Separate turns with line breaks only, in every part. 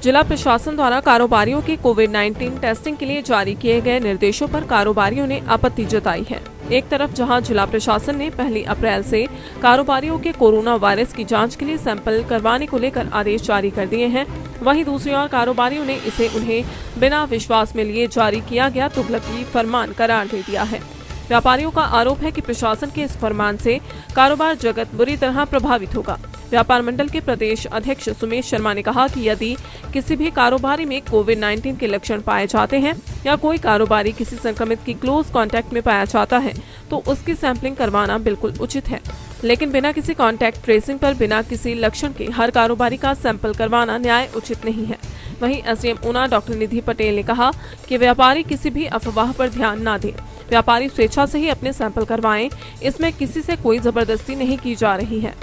जिला प्रशासन द्वारा कारोबारियों की कोविड-19 टेस्टिंग के लिए जारी किए गए निर्देशों पर कारोबारियों ने आपत्ति जताई है। एक तरफ जहां जिला प्रशासन ने 1 अप्रैल से कारोबारियों के कोरोना वायरस की जांच के लिए सैंपल करवाने को लेकर आदेश जारी कर दिए हैं, वहीं दूसरी ओर कारोबारियों ने इसे उन्हें बिना विश्वास में लिए जारी किया गया तुगलकी फरमान करार दे दिया है। व्यापारियों का आरोप है कि प्रशासन के इस फरमान से कारोबार जगत बुरी तरह प्रभावित होगा। व्यापार मंडल के प्रदेश अध्यक्ष सुमेश शर्मा ने कहा कि यदि किसी भी कारोबारी में कोविड-19 के लक्षण पाए जाते हैं या कोई कारोबारी किसी संक्रमित की क्लोज कांटेक्ट में पाया जाता है तो उसकी सैंपलिंग करवाना बिल्कुल उचित है, लेकिन बिना किसी कांटेक्ट ट्रेसिंग पर बिना किसी लक्षण के हर कारोबारी का सैंपल करवाना न्याय उचित नहीं है। वहीं एसडीएम ऊना डॉक्टर निधि पटेल ने कहा कि व्यापारी किसी भी अफवाह पर ध्यान न दें, व्यापारी स्वेच्छा से ही अपने सैंपल करवाएं, इसमें किसी से कोई जबरदस्ती नहीं की जा रही है।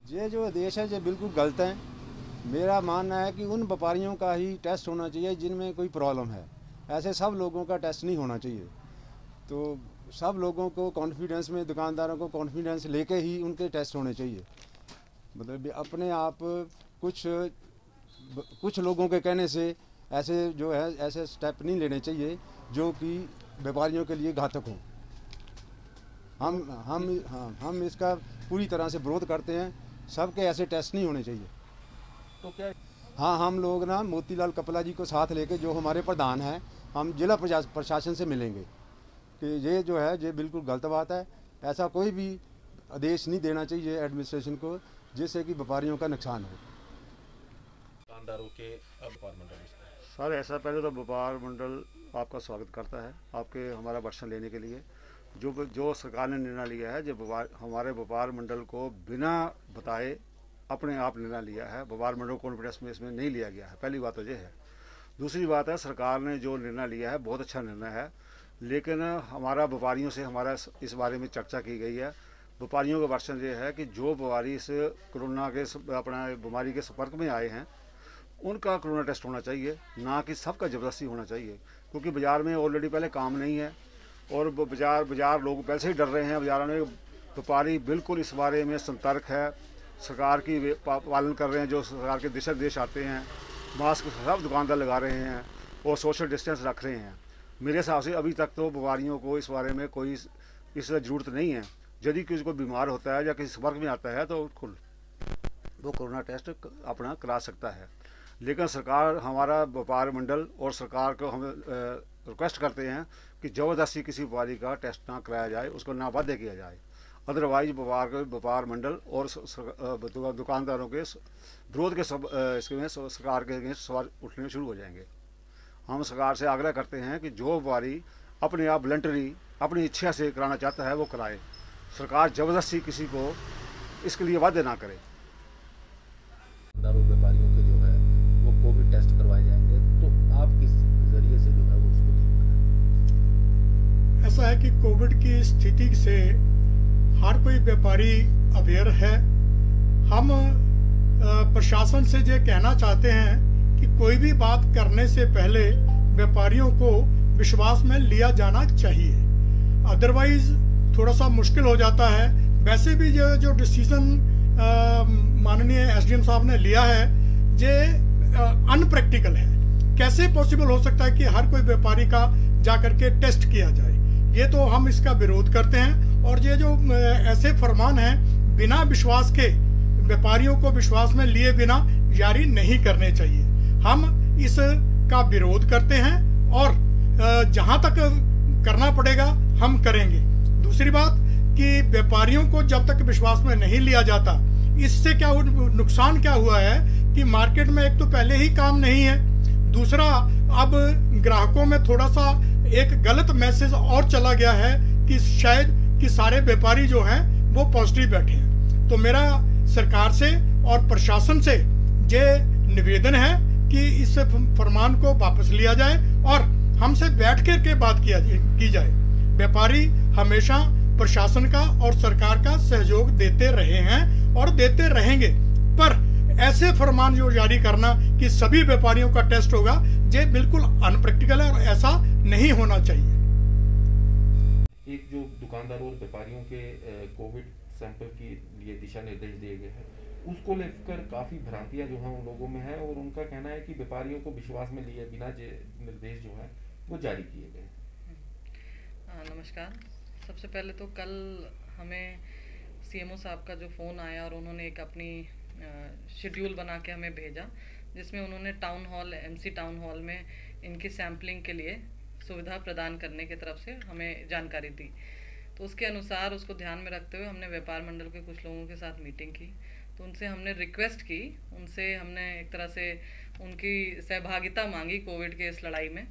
ये जो आदेश है ये बिल्कुल गलत है। मेरा मानना है कि उन व्यापारियों का ही टेस्ट होना चाहिए जिनमें कोई प्रॉब्लम है, ऐसे सब लोगों का टेस्ट नहीं होना चाहिए। तो सब लोगों को कॉन्फिडेंस में, दुकानदारों को कॉन्फिडेंस लेके ही उनके टेस्ट होने चाहिए। मतलब अपने आप कुछ लोगों के कहने से ऐसे जो है ऐसे स्टेप नहीं लेने चाहिए जो कि व्यापारियों के लिए घातक हो। हम इसका पूरी तरह से विरोध करते हैं। सबके ऐसे टेस्ट नहीं होने चाहिए।
तो क्या
हम लोग ना मोतीलाल कपला जी को साथ लेके, जो हमारे प्रधान हैं, हम जिला प्रशासन से मिलेंगे कि ये जो है ये बिल्कुल गलत बात है। ऐसा कोई भी आदेश नहीं देना चाहिए एडमिनिस्ट्रेशन को जिससे कि व्यापारियों का नुकसान हो।
दुकानदारों के व्यापार मंडल
सर, ऐसा पहले तो व्यापार मंडल आपका स्वागत करता है आपके हमारा वर्षन लेने के लिए। जो सरकार ने निर्णय लिया है, जो हमारे व्यापार मंडल को बिना बताए अपने आप निर्णय लिया है, व्यापार मंडल कॉन्फिडेंस में इसमें नहीं लिया गया है। पहली बात तो ये है। दूसरी बात है, सरकार ने जो निर्णय लिया है बहुत अच्छा निर्णय है, लेकिन हमारा व्यापारियों से हमारा इस बारे में चर्चा की गई है। व्यापारियों का वर्षन ये है कि जो व्यापारी इस कोरोना के अपना बीमारी के संपर्क में आए हैं उनका कोरोना टेस्ट होना चाहिए, ना कि सबका ज़बरदस्ती होना चाहिए, क्योंकि बाज़ार में ऑलरेडी पहले काम नहीं है और बाज़ार लोग पहले से ही डर रहे हैं। बाज़ार में व्यापारी बिल्कुल इस बारे में सतर्क है, सरकार की पालन कर रहे हैं। जो सरकार के दिशा निर्देश आते हैं, मास्क सब दुकानदार लगा रहे हैं और सोशल डिस्टेंस रख रहे हैं। मेरे हिसाब से अभी तक तो व्यापारियों को इस बारे में कोई इस ज़रूरत नहीं है। यदि किसी को बीमार होता है या किसी संपर्क में आता है तो वो कोरोना टेस्ट अपना करा सकता है। लेकिन सरकार, हमारा व्यापार मंडल और सरकार को हम रिक्वेस्ट करते हैं कि ज़बरदस्ती किसी व्यापारी का टेस्ट ना कराया जाए, उसको ना बाध्य किया जाए। अदरवाइज व्यापार मंडल और दुकानदारों के विरोध के इसमें सरकार के अगेंस्ट सवाल उठने शुरू हो जाएंगे। हम सरकार से आग्रह करते हैं कि जो व्यापारी अपने आप वॉलंटरी अपनी इच्छा से कराना चाहता है वो कराए। सरकार ज़बरदस्ती किसी को इसके लिए बाध्य ना करे।
व्यापारियों के जो है वो कोविड टेस्ट करवाए जाएंगे, तो आप किस जरिए से जो है वो उसको ठीक?
ऐसा है कि कोविड की स्थिति से हर कोई व्यापारी अवेयर है। हम प्रशासन से ये कहना चाहते हैं कि कोई भी बात करने से पहले व्यापारियों को विश्वास में लिया जाना चाहिए, अदरवाइज थोड़ा सा मुश्किल हो जाता है। वैसे भी जो डिसीजन माननीय एसडीएम साहब ने लिया है ये अनप्रैक्टिकल है। कैसे पॉसिबल हो सकता है कि हर कोई व्यापारी का जाकर के टेस्ट किया जाए? ये तो हम इसका विरोध करते हैं और ये जो ऐसे फरमान हैं बिना विश्वास के, व्यापारियों को विश्वास में लिए बिना जारी नहीं करने चाहिए। हम इसका विरोध करते हैं और जहां तक करना पड़ेगा हम करेंगे। दूसरी बात कि व्यापारियों को जब तक विश्वास में नहीं लिया जाता, इससे क्या नुकसान क्या हुआ है कि मार्केट में एक तो पहले ही काम नहीं है, दूसरा अब ग्राहकों में थोड़ा सा एक गलत मैसेज और चला गया है कि शायद कि सारे व्यापारी जो हैं वो पॉजिटिव बैठे हैं। तो मेरा सरकार से और प्रशासन से ये निवेदन है कि इस फरमान को वापस लिया जाए और हमसे बैठ कर के बात की जाए। व्यापारी हमेशा प्रशासन का और सरकार का सहयोग देते रहे हैं और देते रहेंगे, पर ऐसे फरमान जो जारी करना कि सभी व्यापारियों का टेस्ट होगा, ये बिल्कुल अनप्रैक्टिकल है और ऐसा नहीं होना चाहिए।
एक जो दुकानदारों और व्यापारियों के कोविड सैंपल के लिए दिशा निर्देश दिए गए हैं,
उसको लेकर काफ़ी भ्रांतियाँ जो हैं उन लोगों में है, और उनका कहना है कि व्यापारियों को विश्वास में लिए बिना निर्देश जो है वो जारी किए गए।
नमस्कार। सबसे पहले तो कल हमें सीएमओ साहब का जो फ़ोन आया और उन्होंने एक अपनी शेड्यूल बना के हमें भेजा, जिसमें उन्होंने town hall MC town hall में इनकी सैम्पलिंग के लिए सुविधा प्रदान करने की तरफ से हमें जानकारी दी। तो उसके अनुसार उसको ध्यान में रखते हुए हमने व्यापार मंडल के कुछ लोगों के साथ मीटिंग की। तो उनसे हमने रिक्वेस्ट की, उनसे हमने एक तरह से उनकी सहभागिता मांगी कोविड के इस लड़ाई में,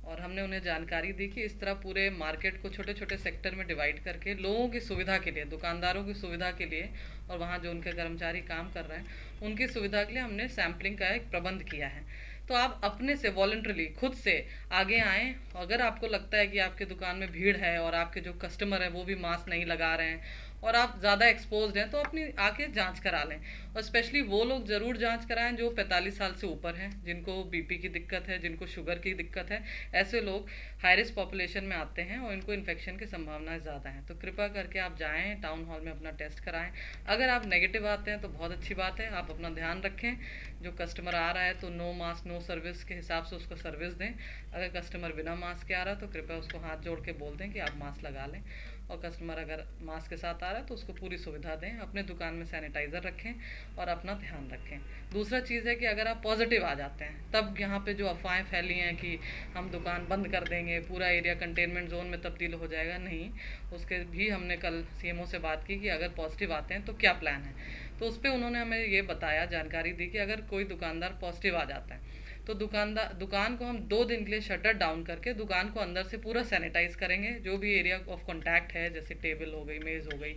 और हमने उन्हें जानकारी दी कि इस तरह पूरे मार्केट को छोटे छोटे सेक्टर में डिवाइड करके लोगों की सुविधा के लिए, दुकानदारों की सुविधा के लिए और वहाँ जो उनके कर्मचारी काम कर रहे हैं उनकी सुविधा के लिए हमने सैम्पलिंग का एक प्रबंध किया है। तो आप अपने से वॉलंटरली खुद से आगे आएँ। अगर आपको लगता है कि आपके दुकान में भीड़ है और आपके जो कस्टमर हैं वो भी मास्क नहीं लगा रहे हैं और आप ज़्यादा एक्सपोज्ड हैं, तो अपनी आके जांच करा लें। और स्पेशली वो लोग ज़रूर जांच कराएं जो 45 साल से ऊपर हैं, जिनको बीपी की दिक्कत है, जिनको शुगर की दिक्कत है। ऐसे लोग हाई रिस्क पॉपुलेशन में आते हैं और इनको इन्फेक्शन की संभावनाएं ज़्यादा हैं। तो कृपया करके आप जाएं, टाउन हॉल में अपना टेस्ट कराएं। अगर आप नेगेटिव आते हैं तो बहुत अच्छी बात है, आप अपना ध्यान रखें। जो कस्टमर आ रहा है तो नो मास्क नो सर्विस के हिसाब से उसको सर्विस दें। अगर कस्टमर बिना मास्क के आ रहा है तो कृपया उसको हाथ जोड़ के बोल दें कि आप मास्क लगा लें, और कस्टमर अगर मास्क के साथ आ रहा है तो उसको पूरी सुविधा दें। अपने दुकान में सैनिटाइज़र रखें और अपना ध्यान रखें। दूसरा चीज़ है कि अगर आप पॉजिटिव आ जाते हैं तब यहाँ पे जो अफवाहें फैली हैं कि हम दुकान बंद कर देंगे, पूरा एरिया कंटेनमेंट जोन में तब्दील हो जाएगा, नहीं। उसके भी हमने कल सीएमओ से बात की कि अगर पॉजिटिव आते हैं तो क्या प्लान है। तो उस पर उन्होंने हमें ये बताया, जानकारी दी कि अगर कोई दुकानदार पॉजिटिव आ जाता है तो दुकान को हम 2 दिन के लिए शटर डाउन करके दुकान को अंदर से पूरा सैनिटाइज करेंगे। जो भी एरिया ऑफ कांटेक्ट है, जैसे टेबल हो गई, मेज़ हो गई,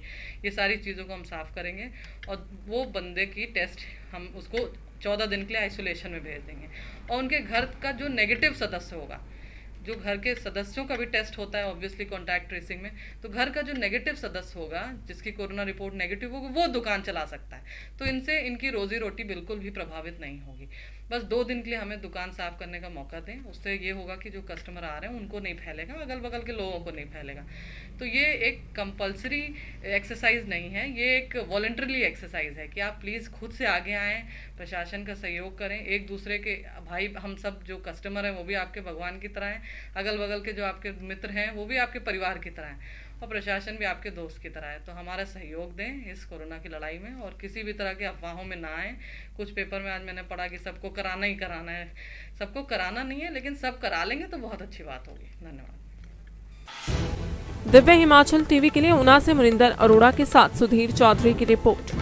ये सारी चीज़ों को हम साफ़ करेंगे और वो बंदे की टेस्ट हम उसको 14 दिन के लिए आइसोलेशन में भेज देंगे। और उनके घर का जो नेगेटिव सदस्य होगा, जो घर के सदस्यों का भी टेस्ट होता है ऑब्वियसली कॉन्टैक्ट ट्रेसिंग में, तो घर का जो नेगेटिव सदस्य होगा जिसकी कोरोना रिपोर्ट नेगेटिव होगी वो दुकान चला सकता है। तो इनसे इनकी रोजी रोटी बिल्कुल भी प्रभावित नहीं होगी। बस 2 दिन के लिए हमें दुकान साफ करने का मौका दें। उससे ये होगा कि जो कस्टमर आ रहे हैं उनको नहीं फैलेगा, अगल बगल के लोगों को नहीं फैलेगा। तो ये एक कंपल्सरी एक्सरसाइज नहीं है, ये एक वॉलंटरली एक्सरसाइज है कि आप प्लीज़ खुद से आगे आएँ, प्रशासन का सहयोग करें। एक दूसरे के भाई, हम सब जो कस्टमर हैं वो भी आपके भगवान की तरह हैं, अगल बगल के जो आपके मित्र हैं वो भी आपके परिवार की तरह हैं, और प्रशासन भी आपके दोस्त की तरह है। तो हमारा सहयोग दें इस कोरोना की लड़ाई में, और किसी भी तरह के अफवाहों में ना आए। कुछ पेपर में आज मैंने पढ़ा कि सबको कराना ही कराना है। सबको कराना नहीं है, लेकिन सब करा लेंगे तो बहुत अच्छी बात होगी। धन्यवाद।
दिव्य हिमाचल टीवी के लिए ऊना से मुनिंदर अरोड़ा के साथ सुधीर चौधरी की रिपोर्ट।